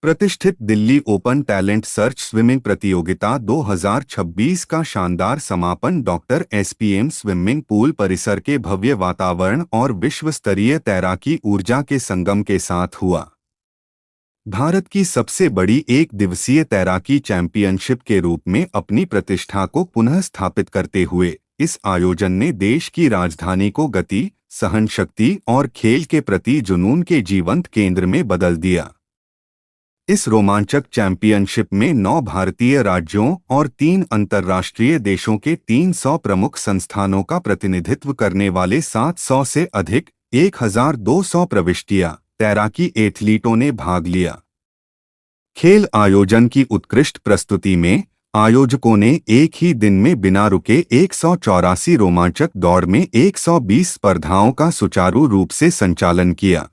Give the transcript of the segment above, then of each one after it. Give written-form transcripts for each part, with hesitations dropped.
प्रतिष्ठित Delhi open talent search swimming प्रतियोगिता 2026 का शानदार समापन डॉक्टर एसपीएम स्विमिंग पूल परिसर के भव्य वातावरण और विश्व स्तरीय तैराकी ऊर्जा के संगम के साथ हुआ। भारत की सबसे बड़ी एक दिवसीय तैराकी चैंपियनशिप के रूप में अपनी प्रतिष्ठा को पुनः स्थापित करते हुए इस आयोजन ने देश की राजधानी को गति, सहनशक्ति और खेल के प्रति जुनून के जीवंत केंद्र में बदल दिया। इस रोमांचक चैंपियनशिप में 9 भारतीय राज्यों और 3 अंतर्राष्ट्रीय देशों के 300 प्रमुख संस्थानों का प्रतिनिधित्व करने वाले 700 से अधिक 1200 प्रविष्टियां तैराकी एथलीटों ने भाग लिया। खेल आयोजन की उत्कृष्ट प्रस्तुति में आयोजकों ने एक ही दिन में बिना रुके 184 रोमांचक दौड़ में 120 स्पर्धाओं का सुचारू रूप से संचालन किया।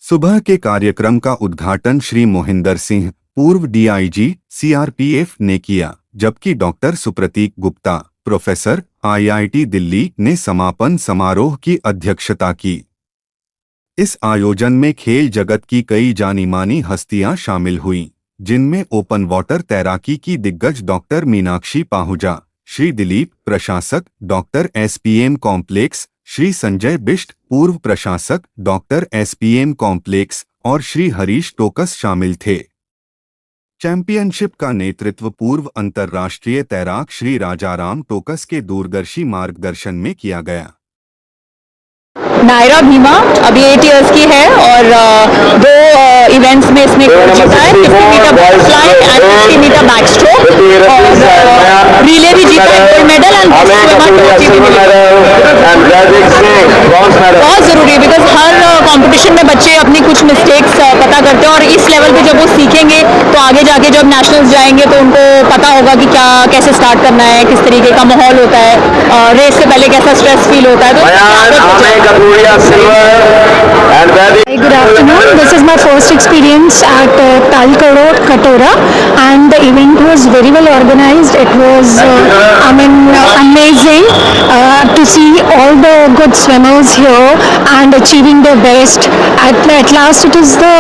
सुबह के कार्यक्रम का उद्घाटन श्री मोहिंदर सिंह, पूर्व डीआईजी सीआरपीएफ ने किया, जबकि doctor Supratik Gupta, professor IIT Delhi ने समापन समारोह की अध्यक्षता की। इस आयोजन में खेल जगत की कई जानी-मानी हस्तियां शामिल हुईं, जिनमें ओपन वाटर तैराकी की दिग्गज डॉक्टर मीनाक्षी पाहुजा, श्री दिलीप प्रशासक doctor SPM complex, Shri Sanjay Bisht, पूर्व प्रशासक डॉक्टर एसपीएम कॉम्प्लेक्स और श्री हरीश टोकस शामिल थे। चैंपियनशिप का नेतृत्व पूर्व अंतर्राष्ट्रीय तैराक श्री राजाराम टोकस के दूरदर्शी मार्गदर्शन में किया गया। नायरा भीमा अभी 8 इयर्स की है और 2 इवेंट्स में इसने जीता है, 50 metre butterfly and 50 metre back stroke, और रिले भी जीता है, गोल्ड मेडल एंड बहुत जरूरी है बिकॉज हर कंपटीशन में बच्चे अपनी कुछ मिस्टेक्स पता करते हैं और इस लेवल पे जब वो सीखेंगे तो आगे जाके जब नेशनल्स जाएंगे तो उनको पता होगा कि क्या कैसे स्टार्ट करना है, किस तरीके का माहौल होता है, रेस से पहले कैसा स्ट्रेस फील होता है। Good afternoon. This is my first experience at Talkoro Katora, and the event was very well organized. It was, amazing to see all the good swimmers here and achieving their best. At last, it is the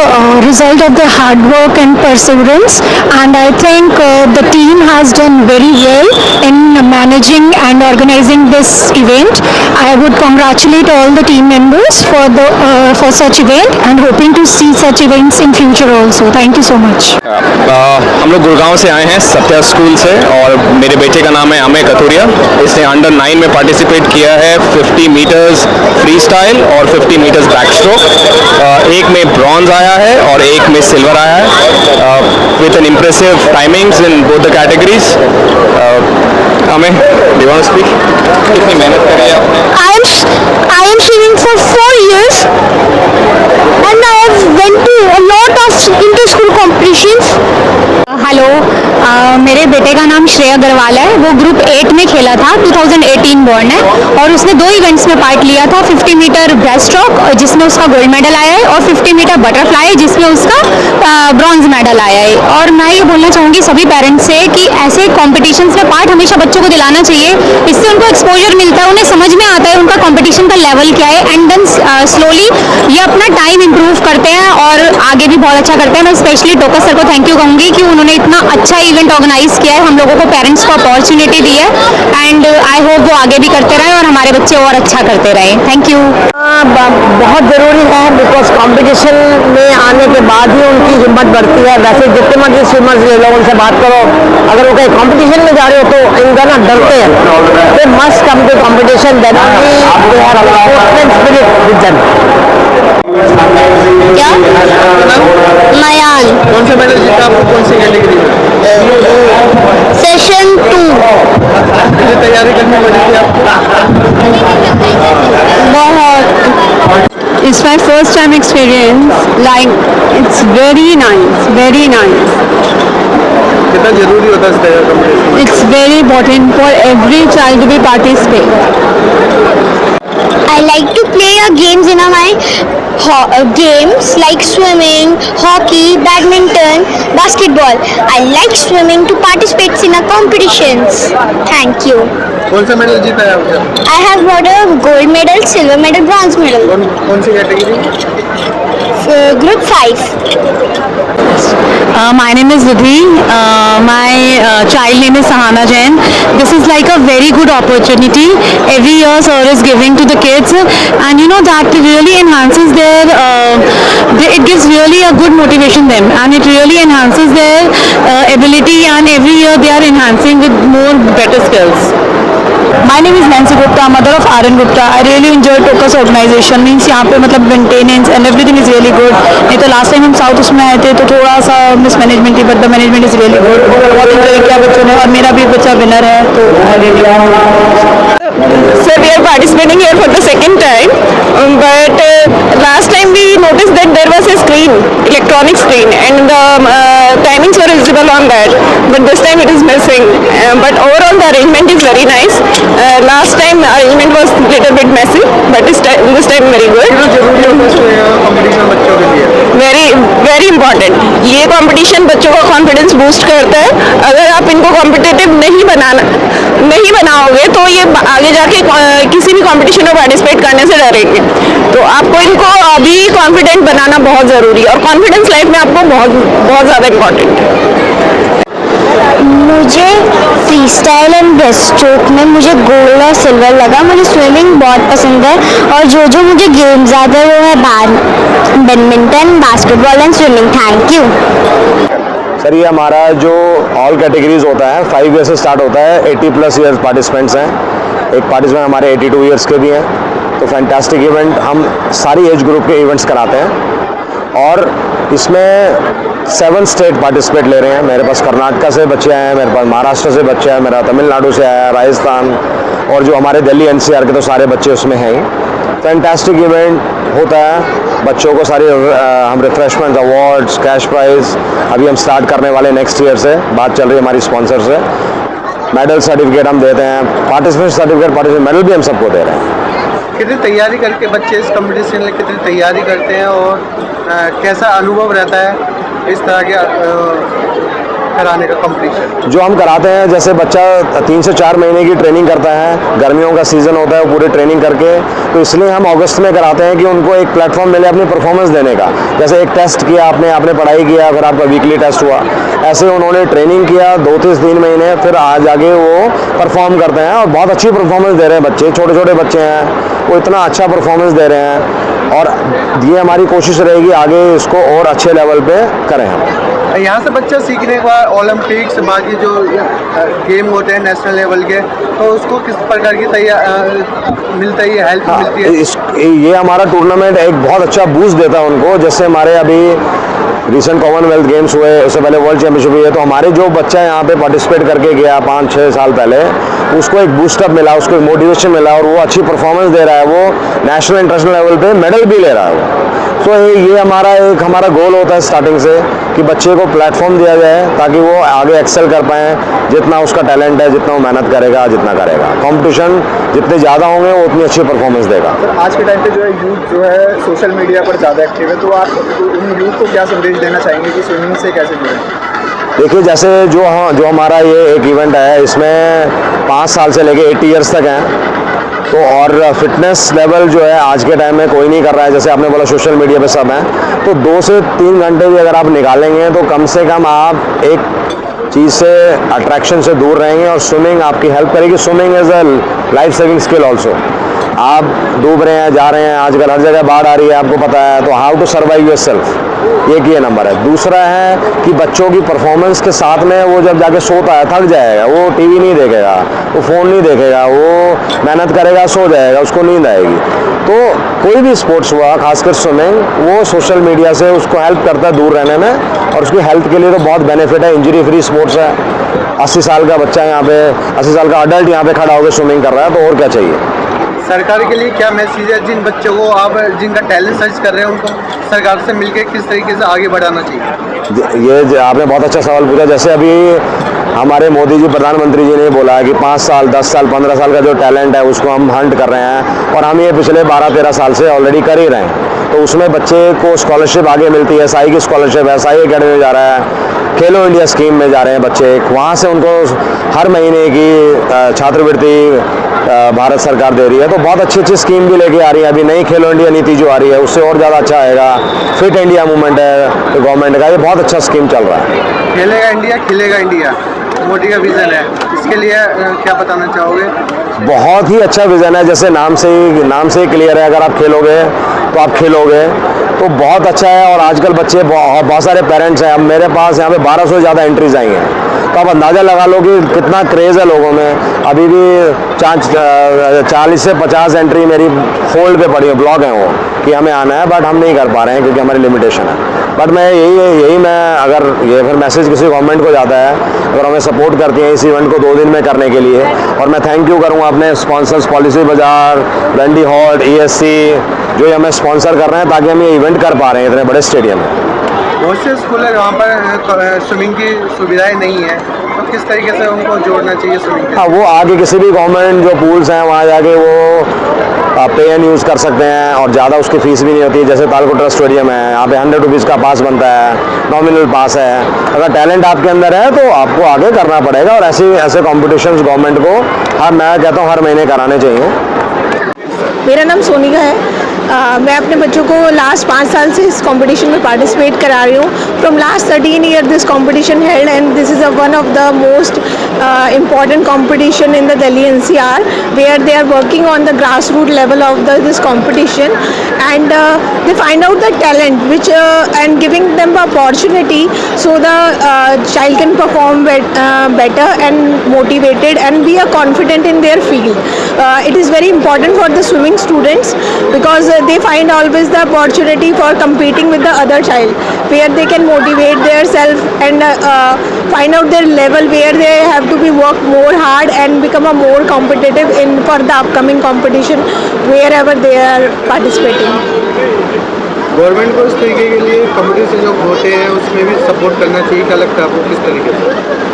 result of their hard work and perseverance, and I think the team has done very well in managing and organizing this event. I would congratulate all the team members for such event and hoping to see such events in future also. Thank you so much. हम लोग गुड़गांव से आए हैं Satya school से और मेरे बेटे का नाम है अमय कथुरिया। इसने अंडर 9 में पार्टिसिपेट किया है 50 मीटर्स फ्री स्टाइल और 50 मीटर्स बैक स्ट्रोक। एक में ब्रॉन्ज आया है और एक में सिल्वर आया है with an impressive timings in both the categories. Amay, do you want to speak? कितनी मेहनत करी है आपने? I am swimming for 4 years and I have went to a lot of inter-school competitions. Hello, मेरे बेटे का नाम श्रेया अग्रवाल है। वो ग्रुप 8 में खेला था, 2018 बॉर्न है और उसने 2 इवेंट्स में पार्ट लिया था, 50 मीटर ब्रेस्ट स्ट्रोक जिसमें उसका गोल्ड मेडल आया है और 50 मीटर बटरफ्लाई जिसमें उसका ब्रॉन्ज मेडल आया है। और मैं ये बोलना चाहूँगी सभी पेरेंट्स से कि ऐसे कॉम्पिटिशन्स में पार्ट हमेशा बच्चों को दिलाना चाहिए। इससे उनको एक्सपोजर मिलता है, उन्हें समझ में आता है उनका कॉम्पिटिशन का लेवल क्या है एंड देन स्लोली ये अपना टाइम इम्प्रूव करते हैं और आगे भी बहुत अच्छा करते हैं। मैं स्पेशली टोकस सर को थैंक यू कहूँगी कि उन्होंने इतना अच्छा इवेंट ऑर्गेनाइज किया है, हम लोगों को पेरेंट्स को अपॉर्चुनिटी दी है एंड आई होप वो आगे भी करते रहे और हमारे बच्चे और अच्छा करते रहे। Thank you. बहुत ज़रूरी है बिकॉज कंपटीशन में आने के बाद ही उनकी हिम्मत बढ़ती है। वैसे जितने मर्जी स्विमर्स ले लो, उनसे बात करो, अगर वो कहीं कंपटीशन में जा रहे हो तो इनका ना डरते हैं। They must come to competition, then only they have sportsman spirit with them. क्या? मयान। कौन सा मेडल जीता आपको, कौन सी कैटेगरी में? सेशन 2। कितनी तैयारी करनी पड़ी थी आपको? बहुत। It's my first time experience, like it's very nice. कितना जरूरी होता है इस तरह का competition? It's very important for every child to be participate. I like to play games in my games like swimming, hockey, badminton, basketball. I like swimming to participate in competitions. Thank you. कौन सा medal जीता है आपने? I have got a gold medal, silver medal, bronze medal. कौन सी category? Group 5. My name is Vidhi. My child name is Sahana Jain. This is like a very good opportunity. Every year sir is giving to the kids, and you know that really enhances their, it gives really a good motivation them, and it really enhances their ability, and every year they are enhancing with more better skills. My name is Nancy Gupta, mother of Arun Gupta. I really enjoy Tocus organization. Means यहाँ पे मतलब maintenance and everything is really good. नहीं तो last time हम south उसमें आए थे तो थोड़ा सा मिसमैनेजमेंट थी, but the management is really good. बहुत इंजॉय किया बच्चों ने, और मेरा भी बच्चा विनर है तो So we are participating here for the second time, but last time we noticed that there was a screen, electronic screen, and the timings were visible on that, but this time it is missing. But overall the arrangement is very nice. Last time arrangement was little bit messy, but this time very good. Competition बच्चों के लिए very important. ये competition बच्चों का confidence boost करता है. अगर आप इनको कॉम्पिटिटिव नहीं बनाओगे तो ये आगे जाके किसी भी कंपटीशन में पार्टिसिपेट करने से डरेंगे. तो आपको इनको अभी कॉन्फिडेंट बनाना बहुत ज़रूरी है, और कॉन्फिडेंस लाइफ में आपको बहुत ज़्यादा इम्पॉर्टेंट है. मुझे free style and breast stroke में मुझे गोल्ड और सिल्वर लगा. मुझे स्विमिंग बहुत पसंद है, और जो मुझे गेम्स आते हैं वो है badminton, basketball and swimming. Thank you. Sir ये हमारा जो ऑल कैटेगरीज होता है 5 ईयर से स्टार्ट होता है. 80+ ईयर्स पार्टिसिपेंट्स हैं. एक पार्टिसिपेंट हमारे 82 ईयर्स के भी हैं. तो फैंटास्टिक इवेंट. हम सारी एज ग्रुप के इवेंट्स कराते हैं, और इसमें 7 स्टेट पार्टिसिपेट ले रहे हैं. मेरे पास कर्नाटका से बच्चे आए हैं, मेरे पास महाराष्ट्र से बच्चे आए, मेरा तमिलनाडु से आया, राजस्थान, और जो हमारे दिल्ली NCR के तो सारे बच्चे उसमें हैं. फैंटास्टिक इवेंट होता है. बच्चों को सारी हम रिफ्रेशमेंट, अवार्ड्स, कैश प्राइज अभी हम स्टार्ट करने वाले नेक्स्ट ईयर से. बात चल रही है हमारी स्पॉन्सर से. मेडल सर्टिफिकेट हम देते हैं, पार्टिसिपेंट सर्टिफिकेट, मेडल भी हम सबको दे रहे हैं. कितनी तैयारी करके बच्चे इस कंपटीशन में कितनी तैयारी करते हैं, और कैसा अनुभव रहता है इस तरह के कराने का कंपटीशन जो हम कराते हैं? जैसे बच्चा 3 से 4 महीने की ट्रेनिंग करता है. गर्मियों का सीज़न होता है, वो पूरी ट्रेनिंग करके, तो इसलिए हम अगस्त में कराते हैं कि उनको एक प्लेटफॉर्म मिले अपनी परफॉर्मेंस देने का. जैसे एक टेस्ट किया आपने पढ़ाई किया, फिर आपका वीकली टेस्ट हुआ, ऐसे उन्होंने ट्रेनिंग किया 2-3 महीने, फिर आज आगे वो परफॉर्म करते हैं, और बहुत अच्छी परफॉर्मेंस दे रहे हैं बच्चे. छोटे छोटे बच्चे हैं, वो इतना अच्छा परफॉर्मेंस दे रहे हैं, और ये हमारी कोशिश रहेगी आगे इसको और अच्छे लेवल पे करें हम. यहाँ से बच्चा सीखने के बाद ओलंपिक्स, बाकी जो गेम होते हैं नेशनल लेवल के, तो उसको किस प्रकार की मिलता है, हेल्प मिलती है? ये हमारा टूर्नामेंट एक बहुत अच्छा बूस्ट देता है उनको. जैसे हमारे अभी रिसेंट कॉमनवेल्थ गेम्स हुए, उससे पहले वर्ल्ड चैंपियनशिप हुई है, तो हमारे जो बच्चा यहाँ पे पार्टिसिपेट करके गया 5-6 साल पहले, उसको एक बूस्टअप मिला, उसको एक मोटिवेशन मिला, और वो अच्छी परफॉर्मेंस दे रहा है. वो नेशनल इंटरनेशनल लेवल पे मेडल भी ले रहा है वो. तो ये हमारा गोल होता है स्टार्टिंग से कि बच्चे को प्लेटफॉर्म दिया जाए ताकि वो आगे एक्सेल कर पाएँ. जितना उसका टैलेंट है, जितना वो मेहनत करेगा, जितना करेगा, कंपटीशन जितने ज़्यादा होंगे वो उतनी अच्छी परफॉर्मेंस देगा. आज के टाइम पे जो है यूथ जो है सोशल मीडिया पर ज़्यादा एक्टिव है, तो आप उन यूथ को क्या संदेश देना चाहेंगे कि स्विमिंग से कैसे जुड़ें? देखिए, जैसे जो हमारा ये एक इवेंट है, इसमें 5 साल से लेके 80 ईयर्स तक हैं. तो और फिटनेस लेवल जो है आज के टाइम में कोई नहीं कर रहा है. जैसे आपने बोला सोशल मीडिया पे सब हैं, तो 2 से 3 घंटे भी अगर आप निकालेंगे तो कम से कम आप एक चीज़ से, अट्रैक्शन से दूर रहेंगे, और स्विमिंग आपकी हेल्प करेगी. Swimming is a life saving skill also. आप डूब रहे हैं, जा रहे हैं, आजकल हर जगह बाढ़ आ रही है, आपको पता है, तो how to survive yourself, एक ये नंबर है. दूसरा है कि बच्चों की परफॉर्मेंस के साथ में वो जब जाके सोता है थक जाएगा, वो टीवी नहीं देखेगा, वो फ़ोन नहीं देखेगा, वो मेहनत करेगा, सो जाएगा, उसको नींद आएगी. तो कोई भी स्पोर्ट्स हुआ, खासकर स्विमिंग, वो सोशल मीडिया से उसको हेल्प करता है दूर रहने में, और उसकी हेल्थ के लिए तो बहुत बेनिफिट है. इंजरी फ्री स्पोर्ट्स है. 80 साल का बच्चा यहाँ पे, 80 साल का अडल्ट यहाँ पे खड़ा होकर स्विमिंग कर रहा है, तो और क्या चाहिए. सरकार के लिए क्या मैसेज है? जिन बच्चों को आप जिनका टैलेंट सर्च कर रहे हैं, उनको सरकार से मिलकर किस तरीके से आगे बढ़ाना चाहिए? ये आपने बहुत अच्छा सवाल पूछा. जैसे अभी हमारे मोदी जी, प्रधानमंत्री जी ने बोला है कि 5 साल, 10 साल, 15 साल का जो टैलेंट है उसको हम हंट कर रहे हैं, और हम ये पिछले 12-13 साल से ऑलरेडी कर ही रहे हैं. तो उसमें बच्चे को स्कॉलरशिप आगे मिलती है. SAI की स्कॉलरशिप है, SAI अकेडमी में जा रहा है, खेलो इंडिया स्कीम में जा रहे हैं बच्चे. वहाँ से उनको हर महीने की छात्रवृत्ति भारत सरकार दे रही है, तो बहुत अच्छी स्कीम भी लेके आ रही है। अभी नई खेलो इंडिया नीति जो आ रही है उससे और ज़्यादा अच्छा आएगा। फिट इंडिया मूवमेंट है तो गवर्नमेंट का, ये बहुत अच्छा स्कीम चल रहा है। खेलेगा इंडिया खिलेगा इंडिया मोदी का विजन है, इसके लिए क्या बताना चाहोगे? बहुत ही अच्छा विजन है, जैसे नाम से ही क्लियर है, अगर आप खेलोगे तो आप खेलोगे, तो बहुत अच्छा है। और आजकल बच्चे बहुत सारे पेरेंट्स हैं, अब मेरे पास यहाँ पे 1200 से ज़्यादा एंट्रीज आई हैं, तो आप अंदाज़ा लगा लो कि कितना क्रेज़ है लोगों में। अभी भी 40 से 50 एंट्री मेरी होल्ड पे पड़ी है, ब्लॉक है वो कि हमें आना है, बट हम नहीं कर पा रहे हैं क्योंकि हमारी लिमिटेशन है। बट मैं मैं अगर ये फिर मैसेज किसी गवर्नमेंट को जाता है, अगर हमें सपोर्ट करती है इस इवेंट को 2 दिन में करने के लिए, और मैं थैंक यू करूँगा अपने स्पॉन्सर्स पॉलिसी बाजार, डंडी हॉट, ESC जो ये हमें स्पॉन्सर कर रहे हैं ताकि हम ये इवेंट कर पा रहे हैं इतने बड़े स्टेडियम में। बहुत से स्कूल है वहाँ पर स्विमिंग की सुविधाएं नहीं है, तो किस तरीके से उनको जोड़ना चाहिए स्विमिंग के? हाँ, वो आगे किसी भी गवर्नमेंट जो पूल्स हैं वहाँ जाके वो पे एंड यूज़ कर सकते हैं और ज़्यादा उसकी फ़ीस भी नहीं होती। जैसे तालकोटरा स्टेडियम है, यहाँ पे 100 रुपीज़ का पास बनता है, नॉमिनल पास है। अगर टैलेंट आपके अंदर है तो आपको आगे करना पड़ेगा, और ऐसे कॉम्पिटिशन्स गवर्नमेंट को मैं कहता हूँ हर महीने कराने चाहिए। मेरा नाम सोनिका है। मैं अपने बच्चों को लास्ट 5 साल से इस कंपटीशन में पार्टिसिपेट करा रही हूँ। From last 13 year this competition held and this is one of the most important competition in the Delhi NCR, where they are working on the grassroots level of this competition, and they find out the talent which and giving them the opportunity so the child can perform better and motivated and be confident in their field. It is very important for the swimming students because they find always the opportunity for competing with the other child, where they can motivate themselves and find out their level where they have to be work more hard and become a more competitive in for the upcoming competition wherever they are participating. Government को इस तरीके के लिए competition जो होते हैं उसमें भी सपोर्ट करना चाहिए, क्या लगता है आपको किस तरीके से?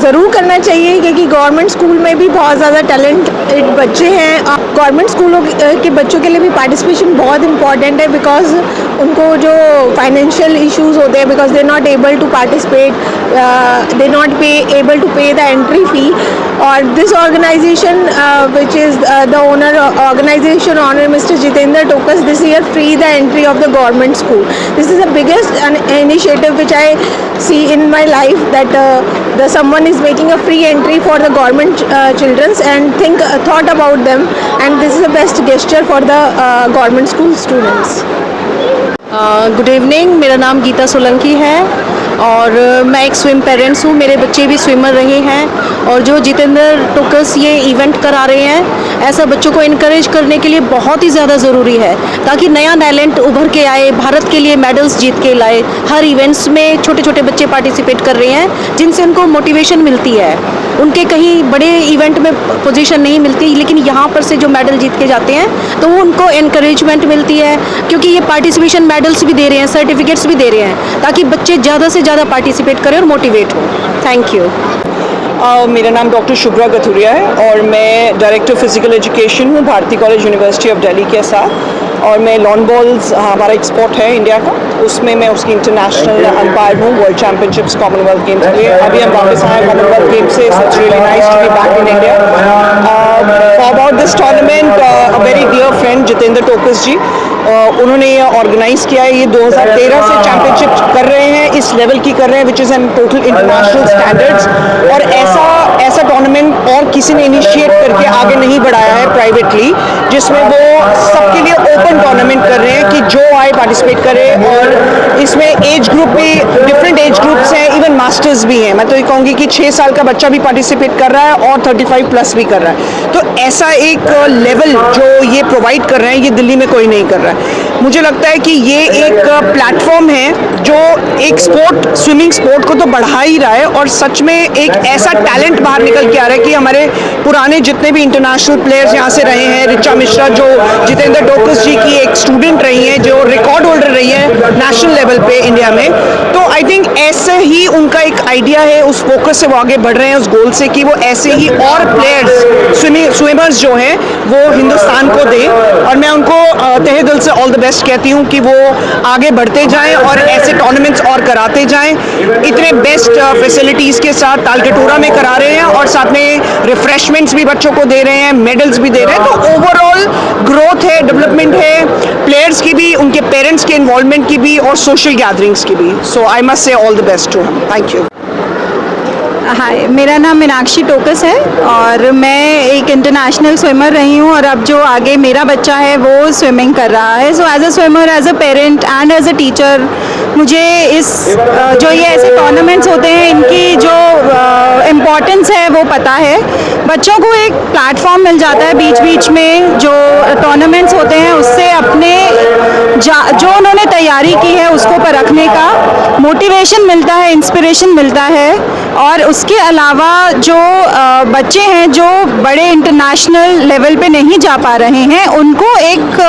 ज़रूर करना चाहिए, क्योंकि गवर्नमेंट स्कूल में भी बहुत ज़्यादा टैलेंटेड बच्चे हैं। गवर्नमेंट स्कूलों के बच्चों के लिए भी पार्टिसिपेशन बहुत इंपॉर्टेंट है, बिकॉज उनको जो फाइनेंशियल इश्यूज होते हैं, because they not able to participate, they not able to pay the entry fee, और this organization which is the owner organization honour mister Jitendra Tokas this year free the entry of the government school. This is the biggest initiative which I see in my life, that the someone is making a free entry for the government children and thought about them, and this is the best gesture for the government school students. Good evening, मेरा नाम गीता सोलंकी है और मैं एक swim parents हूँ। मेरे बच्चे भी स्विमर रहे हैं, और जो जितेंद्र टोकस ये इवेंट करा रहे हैं, ऐसा बच्चों को इनकरेज करने के लिए बहुत ही ज़्यादा ज़रूरी है, ताकि नया टैलेंट उभर के आए, भारत के लिए मेडल्स जीत के लाए। हर इवेंट्स में छोटे छोटे बच्चे पार्टिसिपेट कर रहे हैं, जिनसे उनको मोटिवेशन मिलती है। उनके कहीं बड़े इवेंट में पोजीशन नहीं मिलती, लेकिन यहाँ पर से जो मेडल जीत के जाते हैं तो उनको इनकरेजमेंट मिलती है, क्योंकि ये पार्टिसिपेशन मेडल्स भी दे रहे हैं, सर्टिफिकेट्स भी दे रहे हैं, ताकि बच्चे ज़्यादा से ज़्यादा पार्टिसिपेट करें और मोटिवेट हों। Thank you. मेरा नाम डॉक्टर शुभ्रा कथुरिया है और मैं डायरेक्टर फिजिकल एजुकेशन हूँ Bharati college university of Delhi के साथ, और मैं लॉन बॉल्स हमारा एक्सपोर्ट है इंडिया का, उसमें मैं उसकी इंटरनेशनल अंपायर हूँ वर्ल्ड चैम्पियनशिप्स कॉमनवेल्थ गेम्स के लिए। अभी हम वापस आए कॉमनवेल्थ गेम्स से, it's really nice to be back in India. About this tournament, a very dear friend Jitendra Tokas ji, उन्होंने ये ऑर्गेनाइज किया है। ये 2013 से चैम्पियनशिप कर रहे हैं, इस लेवल की कर रहे हैं which is an total international standards, और ऐसा टूर्नामेंट और किसी ने इनिशिएट करके आगे नहीं बढ़ाया है प्राइवेटली, जिसमें वो सबके लिए ओपन टूर्नामेंट कर रहे हैं कि जो आए पार्टिसिपेट करे, और इसमें एज ग्रुप भी डिफरेंट एज ग्रुप्स हैं, इवन मास्टर्स भी हैं। मैं तो ये कहूँगी कि 6 साल का बच्चा भी पार्टिसिपेट कर रहा है और 35 प्लस भी कर रहा है। तो ऐसा एक लेवल जो ये प्रोवाइड कर रहे हैं, ये दिल्ली में कोई नहीं कर रहा है। मुझे लगता है कि ये एक प्लेटफॉर्म है जो एक स्पोर्ट, स्विमिंग स्पोर्ट को तो बढ़ा ही रहा है, और सच में एक ऐसा टैलेंट बाहर निकल के आ रहा है कि हमारे पुराने जितने भी इंटरनेशनल प्लेयर्स यहाँ से रहे हैं, ऋचा मिश्रा जो जितेंद्र टोकस जी की एक स्टूडेंट रही हैं, जो रिकॉर्ड होल्डर रही है नेशनल लेवल पे इंडिया में, तो आई थिंक ऐसे ही उनका एक आइडिया है, उस फोकस से वो आगे बढ़ रहे हैं, उस गोल से कि वो ऐसे ही और प्लेयर्स स्विमर्स जो हैं वो हिंदुस्तान को दें। और मैं उनको तहे दिल से ऑल द बेस्ट कहती हूँ कि वो आगे बढ़ते जाएं और ऐसे टूर्नामेंट्स और कराते जाएं। इतने बेस्ट फैसिलिटीज़ के साथ तालकटोरा में करा रहे हैं और साथ में रिफ्रेशमेंट्स भी बच्चों को दे रहे हैं, मेडल्स भी दे रहे हैं। तो ओवरऑल ग्रोथ है, डेवलपमेंट है, प्लेयर्स की भी, उनके पेरेंट्स के इन्वॉल्वमेंट की भी और सोशल गैदरिंग्स की भी। So I must say all the best to him. Thank you. Hi, मेरा नाम मीनाक्षी टोकस है और मैं एक इंटरनेशनल स्विमर रही हूँ और अब जो आगे मेरा बच्चा है वो स्विमिंग कर रहा है। So as a swimmer, as a parent and as a teacher, मुझे इस जो ये ऐसे टूर्नामेंट्स होते हैं इनकी जो इम्पोर्टेंस है वो पता है। बच्चों को एक प्लेटफॉर्म मिल जाता है बीच बीच में, जो टूर्नामेंट्स होते हैं उससे अपने जो उन्होंने तैयारी की है उसको परखने का मोटिवेशन मिलता है, इंस्पिरेशन मिलता है। और उसके अलावा जो बच्चे हैं जो बड़े इंटरनेशनल लेवल पे नहीं जा पा रहे हैं, उनको एक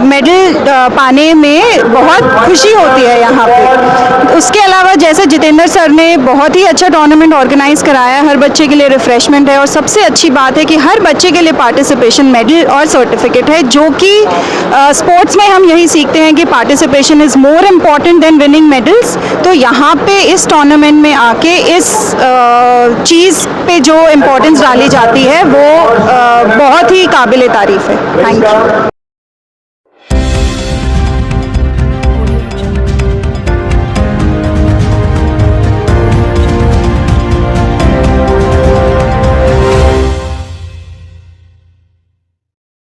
मेडल पाने में बहुत खुशी होती है यहाँ पे। उसके अलावा जैसे जितेंद्र सर ने बहुत ही अच्छा टूर्नामेंट ऑर्गेनाइज कराया, हर बच्चे के लिए रिफ्रेशमेंट है और सबसे अच्छी बात है कि हर बच्चे के लिए पार्टिसिपेशन मेडल और सर्टिफिकेट है, जो कि स्पोर्ट्स में हम यही सीखते हैं कि participation is more important than winning medals. तो यहाँ पे इस टूर्नामेंट में आके इस चीज़ पे जो इम्पोर्टेंस डाली जाती है वो बहुत ही काबिल तारीफ़ है। Thank you.